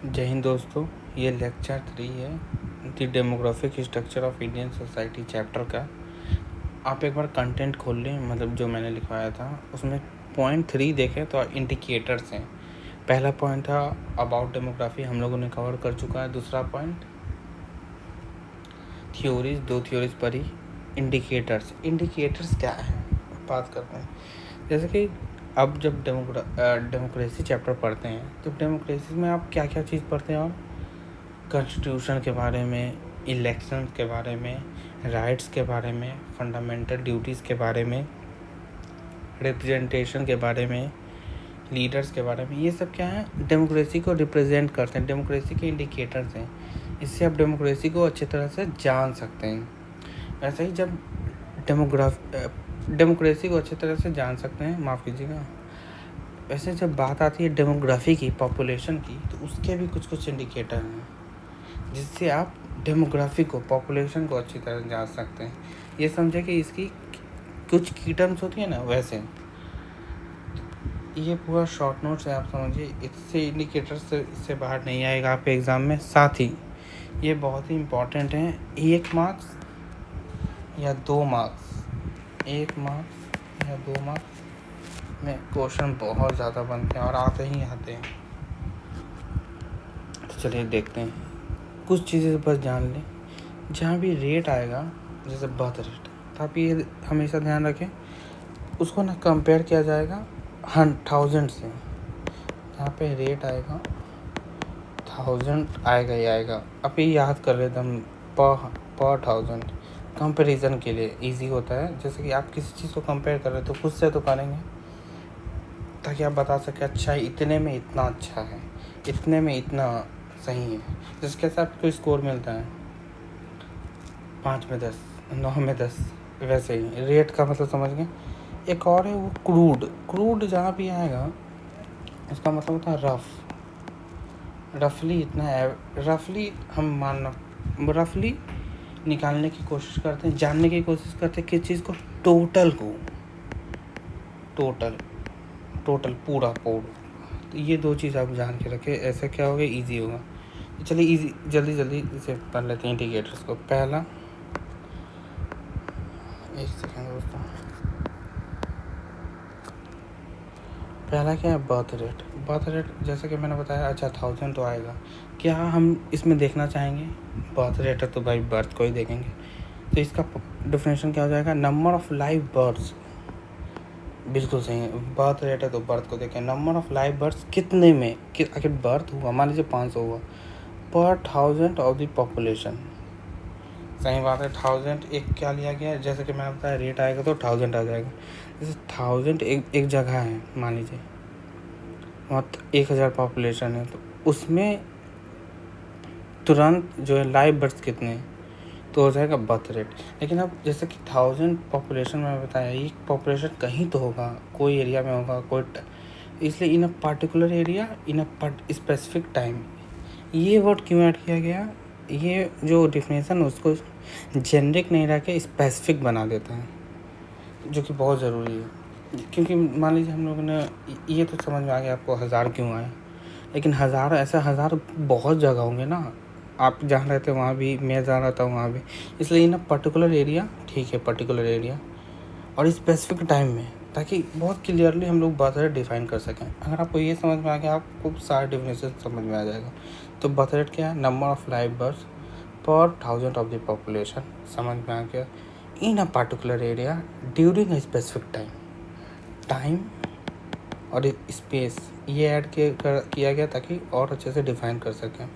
जय हिंद दोस्तों, ये लेक्चर 3 है the demographic structure of Indian society chapter का। आप एक बार कंटेंट खोल लें, मतलब जो मैंने लिखवाया था उसमें पॉइंट 3 देखें तो इंडिकेटर्स हैं। पहला पॉइंट था अबाउट डेमोग्राफी, हम लोगों ने कवर कर चुका है। दूसरा पॉइंट थ्योरीज, 2 थ्योरीज पढ़ी। इंडिकेटर्स क्या है बात करते हैं। जैसे कि अब जब डेमोक्रेसी चैप्टर पढ़ते हैं तो डेमोक्रेसी में आप क्या क्या चीज़ पढ़ते हैं, और कॉन्स्टिट्यूशन के बारे में, इलेक्शन के बारे में, राइट्स के बारे में, फंडामेंटल ड्यूटीज़ के बारे में, रिप्रेजेंटेशन के बारे में, लीडर्स के बारे में। ये सब क्या है, डेमोक्रेसी को रिप्रेजेंट करते हैं, डेमोक्रेसी के इंडिकेटर्स हैं। इससे आप डेमोक्रेसी को अच्छी तरह से जान सकते हैं। वैसे ही जब डेमोक्रेसी को अच्छी तरह से जान सकते हैं, माफ़ कीजिएगा, वैसे जब बात आती है डेमोग्राफी की, पॉपुलेशन की, तो उसके भी कुछ इंडिकेटर हैं जिससे आप डेमोग्राफी को, पॉपुलेशन को अच्छी तरह जान सकते हैं। ये समझे कि इसकी कुछ की टर्म्स होती है ना, वैसे ये पूरा शॉर्ट नोट्स है, आप समझिए। इससे इंडिकेटर से इससे बाहर नहीं आएगा आपके एग्ज़ाम में। साथ ही ये बहुत ही इम्पॉर्टेंट है, 1 मार्क्स या 2 मार्क्स, 1 मार्क्स या 2 मार्क्स में क्वेश्चन बहुत ज़्यादा बनते हैं और आते ही आते हैं। तो चलिए देखते हैं, कुछ चीज़ें बस जान लें। जहाँ भी रेट आएगा, जैसे बर्थ रेट, तो आप ये हमेशा ध्यान रखें, उसको ना कंपेयर किया जाएगा 1000 से। जहाँ पे रेट आएगा 1000 आएगा ही आएगा। आप ये याद कर लेते हम, पर 1000 कंपैरिजन के लिए इजी होता है। जैसे कि आप किसी चीज़ को कंपेयर कर रहे हो तो खुद से तो करेंगे, ताकि आप बता सकें अच्छा इतने में इतना अच्छा है, इतने में इतना सही है। जैसे कैसे आपको स्कोर मिलता है 5 में 10, 9 में 10, वैसे ही रेट का मतलब समझ गए। एक और है वो क्रूड जहाँ भी आएगा उसका मतलब होता है रफली इतना है। रफली हम मानना, रफली निकालने की कोशिश करते हैं, जानने की कोशिश करते हैं किस चीज़ को, टोटल पूरा। तो ये 2 चीज़ आप जान के रखें, ऐसा क्या होगा, ईजी होगा। तो चलिए ईजी जल्दी इसे पढ़ लेते हैं इंडिकेटर्स को। पहला, एक सेकेंड दोस्तों, पहला क्या है, बर्थ रेट। जैसे कि मैंने बताया, अच्छा 1000 तो आएगा, क्या हम इसमें देखना चाहेंगे, बर्थ रेट है तो भाई बर्थ को ही देखेंगे। तो इसका डेफिनेशन क्या हो जाएगा, नंबर ऑफ लाइव बर्थ्स। बिल्कुल सही है, बर्थ रेट है तो बर्थ को देखें। नंबर ऑफ लाइव बर्थ्स कितने में, आखिर बर्थ हुआ, मान लीजिए 500 हुआ, पर 1000 ऑफ द पॉपुलेशन। सही बात है, 1000 एक क्या लिया गया है, जैसे कि मैंने बताया रेट आएगा तो 1000 आ जाएगा। जैसे 1000 एक जगह है, मान लीजिए वहाँ 1000 पॉपुलेशन है, तो उसमें तुरंत जो है लाइव बर्थ कितने हैं, तो हो जाएगा बर्थ रेट। लेकिन अब जैसे कि 1000 पॉपुलेशन में बताया, ये पॉपुलेशन कहीं तो होगा, कोई एरिया में होगा, इसलिए in a particular area in a specific time. ये वर्ड क्यों ऐड किया गया, ये जो डिफिनेशन उसको जेनरिक नहीं रह के स्पेसिफिक बना देता है, जो कि बहुत ज़रूरी है। क्योंकि मान लीजिए हम लोगों ने, ये तो समझ में आ गया आपको 1000 क्यों आए, लेकिन 1000 बहुत जगह होंगे ना। आप जहाँ रहते हैं वहाँ भी, मैं जहाँ रहता हूँ वहाँ भी, इसलिए इन पर्टिकुलर एरिया, ठीक है, पर्टिकुलर एरिया और स्पेसिफिक टाइम में, ताकि बहुत क्लियरली हम लोग बर्थ रेट डिफाइन कर सकें। अगर आपको ये समझ में आ गया, आपको सारे डिफिनेशन समझ में आ जाएगा। तो बर्थ रेट क्या है, नंबर ऑफ लाइव बर्थ पर 1000 ऑफ द पॉपुलेशन, समझ में आ गया, in a particular area during a specific time और स्पेस, ये ऐड किया गया ताकि और अच्छे से डिफाइन कर सकें।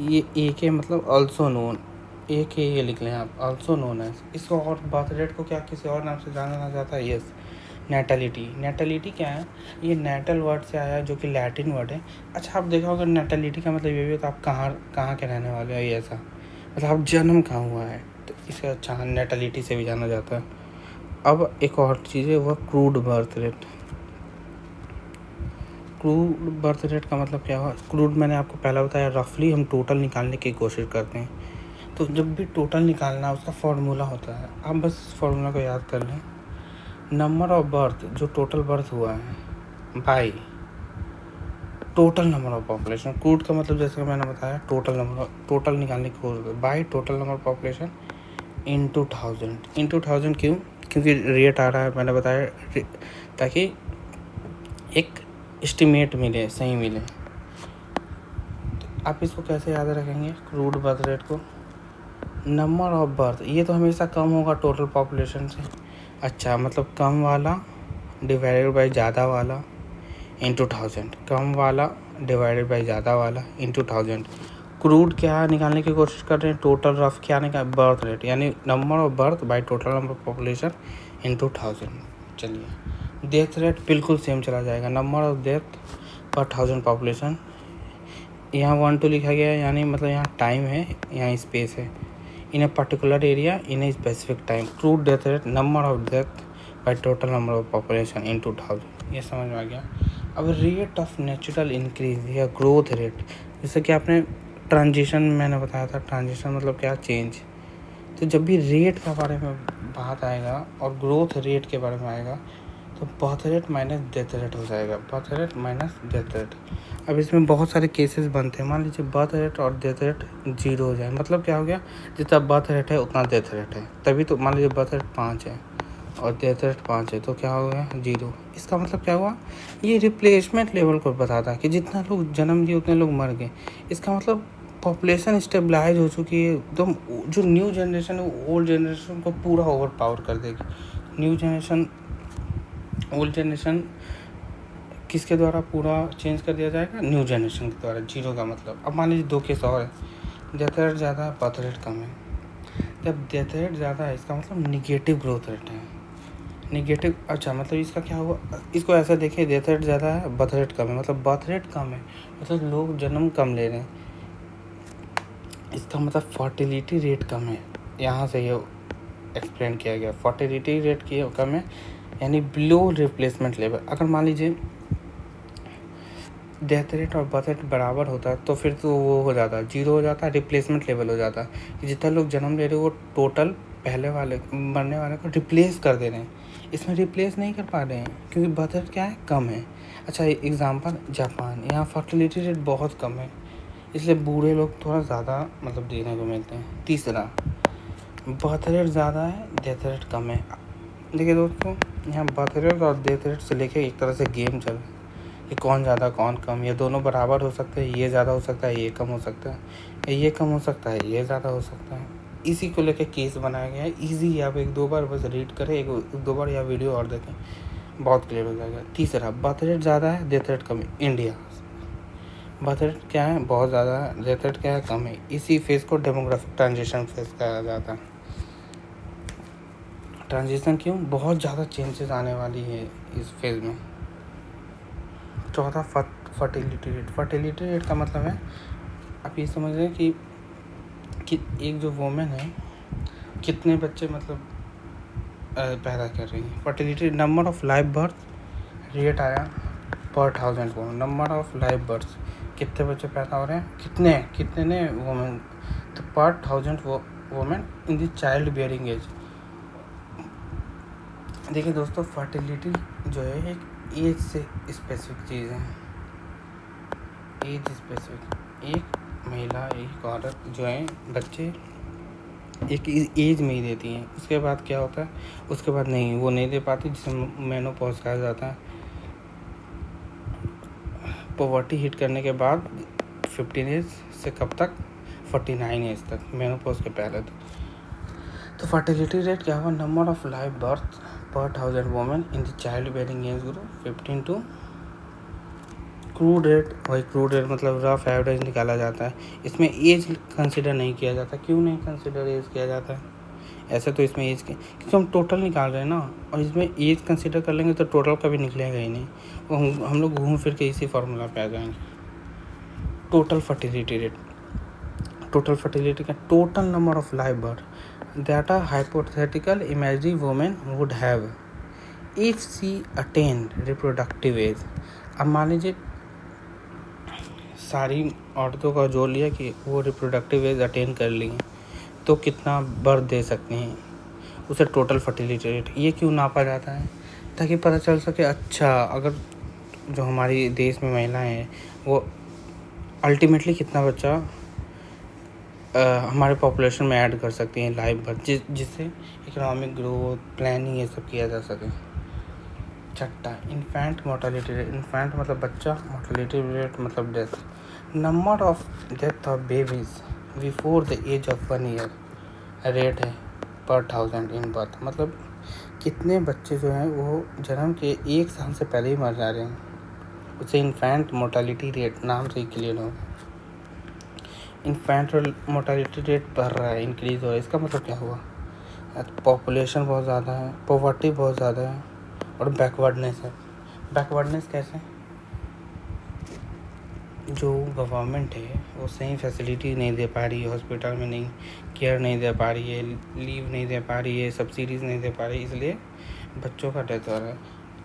ये ए के मतलब ऑल्सो नोन, ए के ये लिख लें आप, ऑल्सो नोन है इसको। और बर्थ रेट को क्या किसी और नाम से जाना जाता है, यस, नेटलिटी क्या है, ये नेटल वर्ड से आया है, जो कि लैटिन वर्ड है। अच्छा, आप देखा होगा नेटलिटी का मतलब ये भी होता है आप कहाँ के रहने वाले हो, ये ऐसा मतलब आप जन्म कहाँ हुआ है, तो इसे अच्छा नेटलिटी से भी जाना जाता है। अब एक और चीज़ है, वह crude birth rate. Crude birth rate का मतलब क्या हुआ, क्रूड मैंने आपको पहला बताया, रफली हम टोटल निकालने की कोशिश करते हैं। तो जब भी टोटल निकालना, उसका फार्मूला होता है, आप बस फार्मूला को याद कर लें, नंबर ऑफ बर्थ, जो टोटल बर्थ हुआ है, by total number of population, crude का मतलब जैसे कि मैंने बताया टोटल निकालने की कोशिश bye total number of population into 1000 क्यों? क्योंकि रेट आ रहा है, मैंने बताया ताकि एक एस्टिमेट मिले, सही मिले। तो आप इसको कैसे याद रखेंगे क्रूड बर्थ रेट को? नंबर ऑफ बर्थ, ये तो हमेशा कम होगा टोटल पॉपुलेशन से। अच्छा, मतलब कम वाला डिवाइडेड बाय ज़्यादा वाला इंटू 1000, कम वाला डिवाइडेड बाय ज़्यादा वाला इंटू 1000। क्रूड क्या निकालने की कोशिश कर रहे हैं? टोटल रफ क्या निकाल, बर्थ रेट, यानी number of birth bye total number of population into 1000। चलिए, डेथ रेट बिल्कुल सेम चला जाएगा, नंबर ऑफ डेथ पर 1000 पॉपुलेशन। यहाँ 1 2 लिखा गया है, यानी मतलब यहाँ टाइम है, यहाँ स्पेस है। In a particular area in a specific time, crude death rate number of death by total number of population into 1000। ये समझ में आ गया। अब रेट ऑफ नेचुरल इंक्रीज या ग्रोथ रेट, जैसे कि आपने ट्रांजिशन मैंने बताया था, ट्रांजिशन मतलब क्या, चेंज। तो जब भी रेट के बारे में बात आएगा और ग्रोथ रेट के बारे में आएगा तो birth rate minus death rate हो जाएगा, birth rate minus death rate. अब इसमें बहुत सारे केसेस बनते हैं, मान लीजिए बर्थ रेट और डेथ रेट 0 हो जाए, मतलब क्या हो गया, जितना बर्थ रेट है उतना डेथ रेट है, तभी तो मान लीजिए बर्थ रेट 5 है और डेथ रेट 5 है, तो क्या हो गया 0। इसका मतलब क्या हुआ, ये रिप्लेसमेंट लेवल को बताता है कि जितना लोग जन्म दिए उतने लोग मर गए। इसका मतलब पॉपुलेशन स्टेबलाइज हो चुकी है एकदम। जो न्यू जनरेशन है वो ओल्ड जनरेशन को पूरा ओवर पावर कर देगी। न्यू जनरेशन ओल्ड जनरेशन किसके द्वारा पूरा चेंज कर दिया जाएगा? न्यू जनरेशन के द्वारा। 0 का मतलब, अब मान लीजिए 2 केस और है, डेथ रेट ज़्यादा है, बर्थ रेट कम है। जब डेथ रेट ज़्यादा है इसका मतलब निगेटिव ग्रोथ रेट है, निगेटिव। अच्छा, मतलब इसका क्या हुआ, इसको ऐसा देखिए, डेथ रेट ज़्यादा है, बर्थ रेट कम है, मतलब बर्थ रेट कम है, मतलब लोग जन्म कम ले रहे हैं। इसका मतलब फर्टिलिटी रेट कम है, यहाँ से ये एक्सप्लेन किया गया, फर्टिलिटी रेट की कम है, यानी बिलो रिप्लेसमेंट लेवल। अगर मान लीजिए डेथ रेट और बर्थ रेट बराबर होता है तो फिर तो वो हो जाता है 0 हो जाता है, रिप्लेसमेंट लेवल हो जाता है कि जितना लोग जन्म ले रहे हो वो टोटल पहले वाले मरने वाले को रिप्लेस कर दे रहे हैं। इसमें रिप्लेस नहीं कर पा रहे हैं क्योंकि बर्थ रेट क्या है, कम है। अच्छा, एग्जांपल जापान, यहाँ फर्टिलिटी रेट बहुत कम है, इसलिए बूढ़े लोग थोड़ा ज़्यादा मतलब देने को मिलते हैं। तीसरा, बर्थ रेट ज़्यादा है, डेथ रेट कम है। देखिए दोस्तों, यहाँ बर्थ रेट और डेथ रेट से लेके एक तरह से गेम चल रहा है कि कौन ज़्यादा कौन कम, ये दोनों बराबर हो सकते हैं, ये ज़्यादा हो सकता है, ये कम हो सकता है, ये कम हो सकता है, ये ज़्यादा हो सकता है। इसी को लेके केस बनाया गया है। इजी, आप 1-2 बार बस रीड करें, 1-2 बार या वीडियो और देखें, बहुत क्लियर हो जाएगा। तीसरा, बर्थ रेट ज़्यादा है, डेथ रेट कम है। इंडिया, बर्थ रेट क्या है, बहुत ज़्यादा है, डेथ रेट क्या है, कम है। इसी फेज़ को डेमोग्राफिक ट्रांजिशन फेज़ कहा जाता है। ट्रांजिशन क्यों, बहुत ज़्यादा चेंजेस आने वाली है इस फेज़ में। चौथा, फर्टिलिटी रेट। फर्टिलिटी रेट का मतलब है, आप ये समझ रहे हैं कि एक जो वोमेन है कितने बच्चे मतलब पैदा कर रही है। Fertility, number of live birth rate आया पर 1000 women, number of live birth, कितने बच्चे पैदा हो रहे हैं, कितने ने वोमेन, तो पर 1000 women in the child bearing age. देखिए दोस्तों, फर्टिलिटी जो है एक एज से स्पेसिफिक चीज़ है, एज स्पेसिफिक। एक महिला, एक औरत जो है बच्चे एक एज में ही देती हैं, उसके बाद क्या होता है, उसके बाद नहीं, वो नहीं दे पाती, जिसे मेनोपॉज कहा जाता है। पॉवर्टी हिट करने के बाद 15 एज से कब तक, 49 एज तक, मेनोपॉज के पहले तक। तो फर्टिलिटी रेट क्या हुआ, नंबर ऑफ लाइव बर्थ पर 1000 women in the child bearing age group 15 two. Crude rate, वही क्रूड रेट मतलब रफ एवरेज निकाला जाता है, इसमें एज कंसिडर नहीं किया जाता। क्यों नहीं कंसिडर एज किया जाता है? ऐसे तो इसमें एज के, क्योंकि हम टोटल निकाल रहे हैं ना, और इसमें एज कंसिडर कर लेंगे तो टोटल कभी निकलेगा ही नहीं, वो हम लोग घूम फिर के इसी फार्मूला पे आ जाएंगे। Total fertility rate, total fertility का total number of live birth that a hypothetical imaginary women would have if she attain reproductive age. अब मान लीजिए सारी औरतों का जोड़ लिया कि वो रिप्रोडक्टिव एज अटेन कर ली हैं, तो कितना बर्थ दे सकती हैं, उसे टोटल फर्टिलिटी रेट। ये क्यों नापा जाता है? ताकि पता चल सके, अच्छा अगर जो हमारी देश में महिलाएं हैं वो अल्टीमेटली कितना बच्चा हमारे पॉपुलेशन में ऐड कर सकती हैं लाइफ भर, जिससे इकोनॉमिक ग्रोथ, प्लानिंग ये सब किया जा सके। छठा, इन्फेंट मोर्टेलिटी रेट। इन्फेंट मतलब बच्चा, मोर्टेलिटी रेट मतलब death. Number of death of babies before the age of 1 year rate है पर 1000 इन बर्थ। मतलब कितने बच्चे जो हैं वो जन्म के 1 साल से पहले ही मर जा रहे हैं, उसे इन्फेंट मोर्टेलिटी रेट नाम से ही क्लियर हो। इन्फेंट मोर्टेलिटी रेट बढ़ रहा है, इंक्रीज़ हो रहा है, इसका मतलब क्या हुआ? पॉपुलेशन बहुत ज़्यादा है, पॉवर्टी बहुत ज़्यादा है और बैकवर्डनेस है। बैकवर्डनेस कैसे? जो गवर्नमेंट है वो सही फैसिलिटी नहीं दे पा रही है, हॉस्पिटल में नहीं केयर नहीं दे पा रही है, लीव नहीं दे पा रही है, सब्सिडीज़ नहीं दे पा रही है, इसलिए बच्चों का डेथ हो रहा है,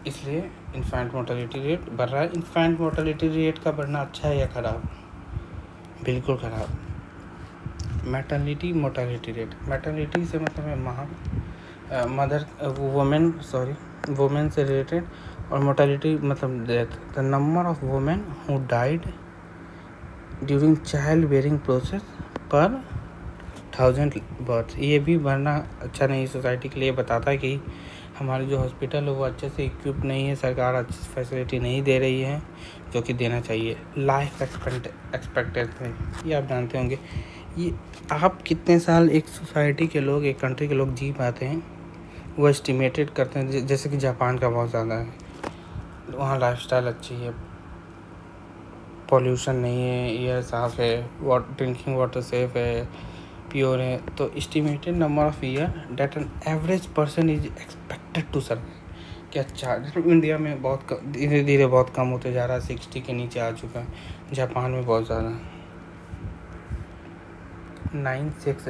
इसलिए इन्फेंट मोर्टेलिटी रेट बढ़ रहा है। इन्फेंट मोर्टेलिटी रेट का बढ़ना अच्छा है या ख़राब? बिल्कुल ख़राब। मैटर्निटी मोर्टेलिटी रेट, मैटर्निटी से मतलब है मदर वुमेन से रिलेटेड, और मोर्टेलिटी मतलब death, the number of women who died during child bearing process पर 1000 बर्थ। ये भी बढ़ना अच्छा नहीं सोसाइटी के लिए, बताता है कि हमारे जो हॉस्पिटल है वो अच्छे से इक्विप नहीं है, सरकार अच्छी फैसिलिटी नहीं दे रही है जो कि देना चाहिए। लाइफ एक्सपेक्टेंसी, ये आप जानते होंगे, ये आप कितने साल एक सोसाइटी के लोग, एक कंट्री के लोग जी पाते हैं वो एस्टिमेटेड करते हैं। जैसे कि जापान का बहुत ज़्यादा है, वहाँ लाइफस्टाइल अच्छी है, पॉल्यूशन नहीं है, एयर साफ़ है, ड्रिंकिंग वाटर सेफ है, प्योर है, तो estimated number of year that an average person is expected to survive. कि अच्छा, इंडिया में बहुत धीरे धीरे बहुत कम होते जा रहा है, 60 के नीचे आ चुका है, जापान में बहुत ज़्यादा है। 9 सेक्स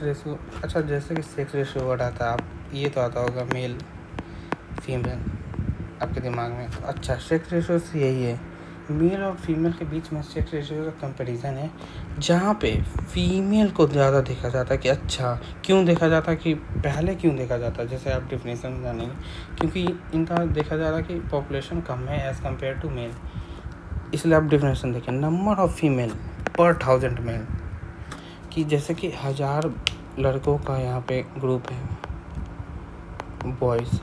रेशियो, अच्छा जैसे कि सेक्स रेशियो वर्ड आता है, आप ये तो आता होगा मेल फीमेल आपके दिमाग में, तो अच्छा सेक्स रेशियो से यही है, मेल और फीमेल के बीच में सेक्स रेशियो का कंपैरिजन है, जहाँ पे फीमेल को ज़्यादा देखा जाता है। कि अच्छा क्यों देखा जाता है, कि पहले क्यों देखा जाता है, जैसे आप डिफिनेशन जानेंगे, क्योंकि इनका देखा जा रहा है कि पॉपुलेशन कम है एज़ कम्पेयर टू मेल, इसलिए आप डिफिनेशन देखें, नंबर ऑफ फीमेल पर 1000 मेल, कि जैसे कि 1000 लड़कों का यहाँ पे ग्रुप है, बॉयज़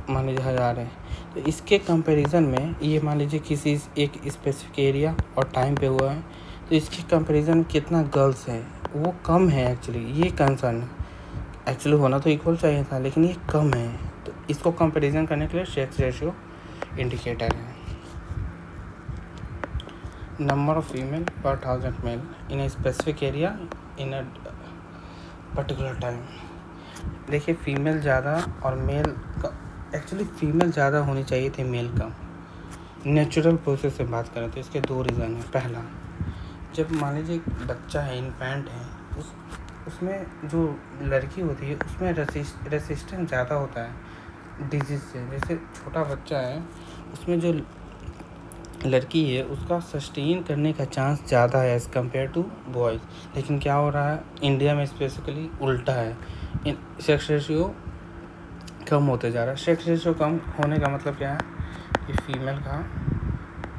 मान लीजिए 1000 है, तो इसके कंपैरिजन में ये मान लीजिए किसी एक स्पेसिफिक एरिया और टाइम पे हुआ है, तो इसके कंपैरिजन में कितना गर्ल्स है वो कम है। एक्चुअली ये कंसर्न एक्चुअली होना तो इक्वल चाहिए था, लेकिन ये कम है, तो इसको कंपैरिजन करने के लिए सेक्स रेशियो इंडिकेटर है। नंबर ऑफ फीमेल पर 1000 male in a specific area in a particular time. देखिए फीमेल ज़्यादा और मेल का, एक्चुअली फीमेल ज़्यादा होनी चाहिए थी, मेल कम। नेचुरल प्रोसेस से बात करें तो इसके 2 रीज़न हैं। पहला, जब मान लीजिए एक बच्चा है, इन्फेंट है, उसमें जो लड़की होती है उसमें रेसिस्टेंस ज़्यादा होता है डिजीज़ से। जैसे छोटा बच्चा है उसमें जो लड़की है उसका सस्टेन करने का चांस ज़्यादा है एज़ कम्पेयर टू बॉयज़। लेकिन क्या हो रहा है इंडिया में स्पेसिफिकली उल्टा है, सेक्स रेशियो कम होते जा रहा है। सेक्स रेशियो कम होने का मतलब क्या है कि फीमेल का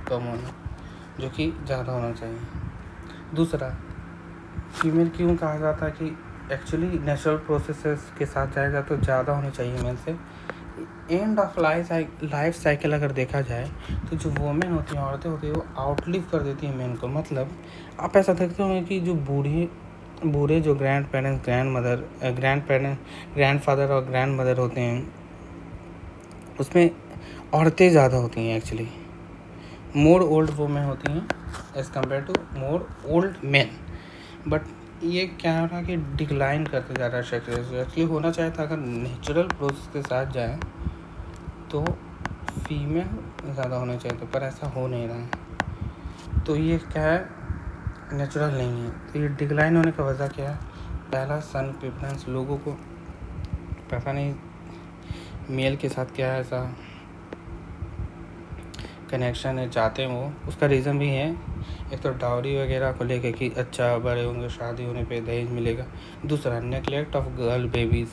कम होना, जो कि ज़्यादा होना चाहिए। दूसरा, फीमेल क्यों कहा जाता है कि एक्चुअली नेचुरल प्रोसेसेस के साथ जाएगा तो ज़्यादा होनी चाहिए मेल से। एंड ऑफ लाइफ साइकिल अगर देखा जाए तो जो वुमेन होती हैं, औरतें होती हैं, वो आउटलिव कर देती हैं मेन को। मतलब आप ऐसा देखते होंगे कि जो बूढ़े जो ग्रैंड फादर और ग्रैंड मदर होते हैं उसमें औरतें ज़्यादा होती हैं एक्चुअली, मोर ओल्ड वुमेन होती हैं as compare to more old men. But ये क्या हो रहा है कि डिक्लाइन करते जा रहा है सेक्स रेशियो। एक्चुअली होना चाहिए था, अगर नेचुरल प्रोसेस के साथ जाए तो फीमेल ज़्यादा होना चाहिए था, पर ऐसा हो नहीं रहा है। तो ये क्या है, नेचुरल नहीं है। तो ये डिक्लाइन होने का वजह क्या है? पहला, सन प्रेफरेंस, लोगों को पता नहीं मेल के साथ क्या है ऐसा कनेक्शन है, चाहते हैं वो, उसका रीज़न भी है। एक तो डाउरी वगैरह को लेके कि अच्छा बड़े होंगे शादी होने पे दहेज मिलेगा। दूसरा, नेगलेक्ट ऑफ गर्ल बेबीज़,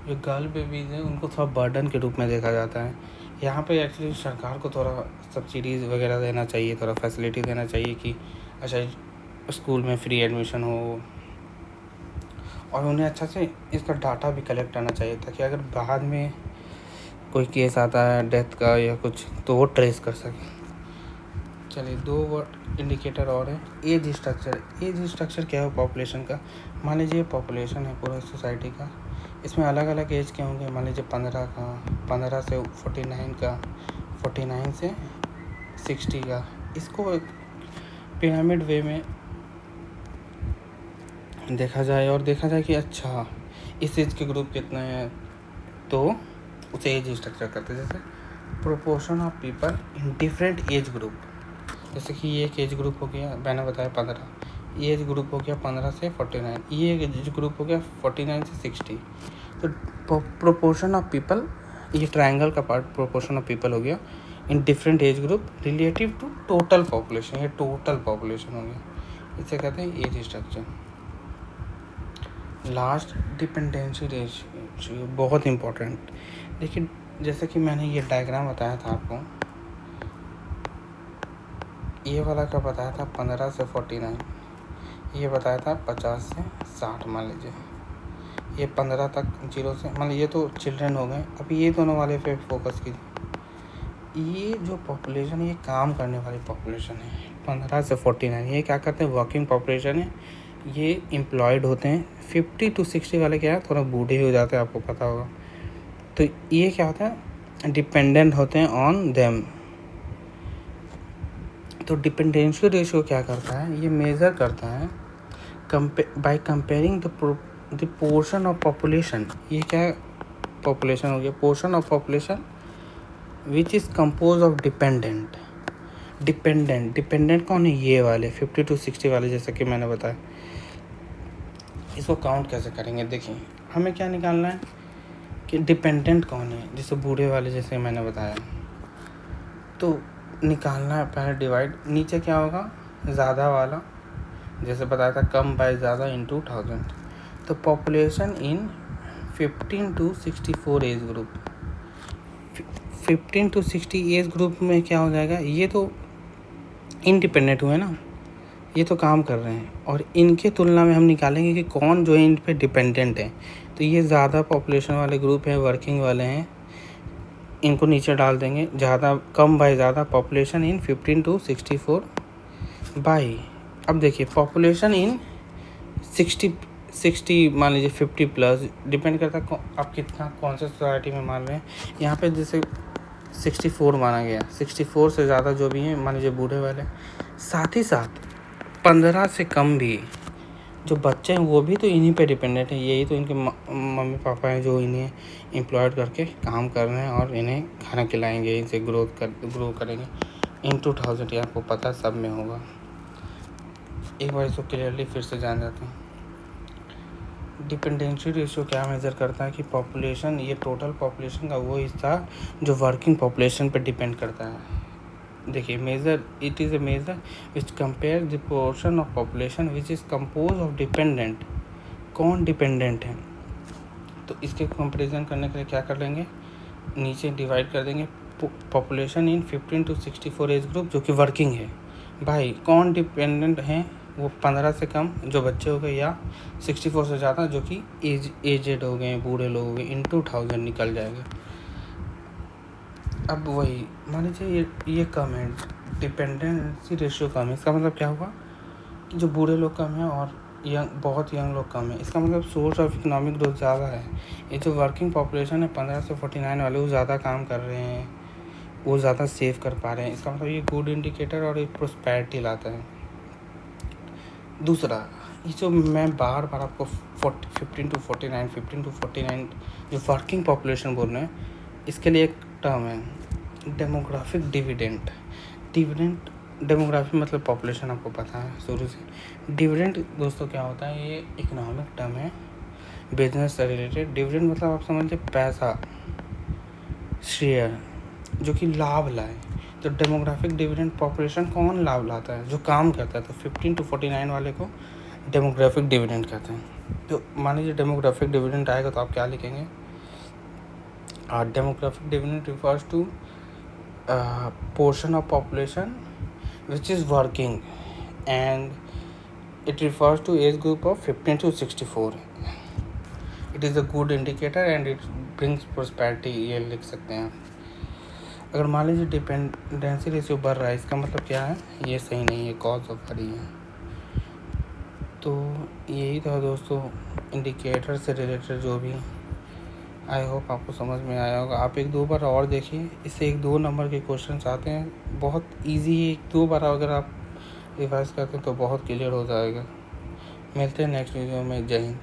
जो गर्ल बेबीज़ हैं उनको थोड़ा बर्डन के रूप में देखा जाता है। यहाँ पे एक्चुअली सरकार को थोड़ा सब्सिडीज़ वगैरह देना चाहिए, थोड़ा फैसिलिटी देना चाहिए कि अच्छा स्कूल में फ्री एडमिशन हो, और उन्हें अच्छा से इसका डाटा भी कलेक्ट करना चाहिए ताकि अगर बाद में कोई केस आता है डेथ का या कुछ तो वो ट्रेस कर सके। चलिए 2 इंडिकेटर और है। एज स्ट्रक्चर क्या है पॉपुलेशन का? मान लीजिए पॉपुलेशन है पूरा सोसाइटी का, इसमें अलग अलग एज के होंगे। मान लीजिए 15 का, 15 से 49 का, 49 से 60 का। इसको एक पिरामिड वे में देखा जाए और देखा जाए कि अच्छा इस एज के ग्रुप कितने हैं, तो उसे एज स्ट्रक्चर करते हैं। जैसे proportion of people in different age group, जैसे कि ये एक एज ग्रुप हो गया, मैंने बताया 15, ये एज ग्रुप हो गया 15 से 49, ये एज ग्रुप हो गया 49 से 60। तो प्रोपोर्शन ऑफ पीपल, ये ट्रायंगल का पार्ट प्रोपोर्शन ऑफ पीपल हो गया in different age group relative to total population, ये टोटल पॉपुलेशन हो गया, इसे कहते हैं age structure. Last dependency ratio, बहुत इम्पोर्टेंट। देखिए जैसे कि मैंने ये डायग्राम बताया था आपको, ये वाला का बताया था 15 से 49, ये बताया था 50 से 60। मान लीजिए ये 15 तक 0 से, मान लीजिए तो चिल्ड्रन हो गए। अब ये दोनों वाले पे फोकस कीजिए। ये जो पॉपुलेशन, ये काम करने वाली पॉपुलेशन है 15 से 49, ये क्या करते हैं, वर्किंग पॉपुलेशन है, ये एम्प्लॉयड होते हैं। 50 to 60 वाले क्या है, थोड़ा बूढ़े हो जाते हैं, आपको पता होगा। तो ये क्या होता है, डिपेंडेंट होते हैं ऑन देम। तो डिपेंडेंसी रेशियो क्या करता है, ये मेज़र करता है by comparing the portion of population. ये क्या है, पॉपुलेशन हो गया, portion of population which is compose of dependent. Dependent कौन है, ये वाले 50 to 60 वाले, जैसे कि मैंने बताया। इसको काउंट कैसे करेंगे, देखिए हमें क्या निकालना है कि डिपेंडेंट कौन है, जैसे बूढ़े वाले, जैसे मैंने बताया। तो निकालना है पहले डिवाइड, नीचे क्या होगा, ज़्यादा वाला, जैसे बताया था कम बाय ज़्यादा इंटू 1000। तो population in 15 to 64 as group, 15 to 60 age group में क्या हो जाएगा, ये तो इंडिपेंडेंट हुए ना, ये तो काम कर रहे हैं, और इनके तुलना में हम निकालेंगे कि कौन जो है इन पे डिपेंडेंट है। तो ये ज़्यादा पॉपुलेशन वाले ग्रुप हैं, वर्किंग वाले हैं, इनको नीचे डाल देंगे। ज़्यादा, कम बाय ज़्यादा, पॉपुलेशन इन 15 to 64 बाई, अब देखिए पॉपुलेशन इन 60 मान लीजिए 50 प्लस, डिपेंड करता है आप कितना कौन से सोसाइटी में मान रहे हैं। यहाँ पे जैसे 64 माना गया, 64 से ज़्यादा जो भी हैं मान लीजिए बूढ़े वाले, साथ ही साथ 15 से कम भी जो बच्चे हैं वो भी तो इन्हीं पे डिपेंडेंट हैं। यही तो इनके मम्मी पापा हैं जो इन्हें एम्प्लॉयड करके काम कर रहे हैं और इन्हें खाना खिलाएंगे, इनसे ग्रो करेंगे। इन 2000 ये आपको पता सब में होगा। एक बार इसको क्लियरली फिर से जान जाते हैं। डिपेंडेंसी रेशियो क्या मेज़र करता है कि पॉपुलेशन, ये टोटल पॉपुलेशन का वो हिस्सा जो वर्किंग पॉपुलेशन पे डिपेंड करता है। देखिए measure, it is a measure which compare the portion of population which is compose of dependent. कौन डिपेंडेंट है, तो इसके कंपेरिजन करने के लिए क्या कर लेंगे, नीचे डिवाइड कर देंगे population in 15 to 64 age group जो कि वर्किंग है, भाई कौन डिपेंडेंट हैं, वो 15 से कम जो बच्चे हो गए, या 64 से ज़्यादा जो कि एजेड हो गए, बूढ़े लोग हो गए, इन 2000 निकल जाएगा। अब वही मान लीजिए ये कम है, डिपेंडेंसी रेशियो कम है, इसका मतलब क्या हुआ कि जो बूढ़े लोग कम हैं और बहुत यंग लोग कम है, इसका मतलब सोर्स ऑफ इकोनॉमिक ग्रोथ ज़्यादा है। ये जो वर्किंग पॉपुलेशन है 15 से 49 वाले, वो ज़्यादा काम कर रहे हैं, वो ज़्यादा सेव कर पा रहे हैं, इसका मतलब ये गुड इंडिकेटर और एक प्रोस्पेरिटी लाता है। दूसरा, ये जो मैं बार बार आपको 15 to 49 15 to 49 जो वर्किंग पॉपुलेशन बोल रहे हैं, इसके लिए एक टर्म है डेमोग्राफिक डिविडेंड। डेमोग्राफी मतलब पॉपुलेशन, आपको पता है शुरू से। डिविडेंड दोस्तों क्या होता है, ये इकोनॉमिक टर्म है बिजनेस से रिलेटेड। डिविडेंड मतलब आप समझ लीजिए पैसा, शेयर जो कि लाभ लाए। तो डेमोग्राफिक डिविडेंड पॉपुलेशन कौन लाभ लाता है, जो काम करता है। तो 15 to 49 वाले को डेमोग्राफिक डिविडेंड कहते हैं। तो मान लीजिए डेमोग्राफिक डिविडेंड आएगा तो आप क्या लिखेंगे, demographic dividend refers to portion of population which is working, and it refers to age group of 15 to 64. It is a good indicator and it brings prosperity, ये लिख सकते हैं। अगर मान लीजिए डिपेंडेंसी रेशियो बढ़ रहा है, इसका मतलब क्या है, ये सही नहीं है, कॉज ऑफ रही है। तो यही था दोस्तों इंडिकेटर से रिलेटेड जो भी, आई होप आपको समझ में आया होगा। आप 1-2 बार और देखिए, इससे 1-2 नंबर के क्वेश्चन आते हैं, बहुत इजी है। 1-2 बार अगर आप रिवाइज करते हैं तो बहुत क्लियर हो जाएगा। मिलते हैं नेक्स्ट वीडियो में। जय हिंद।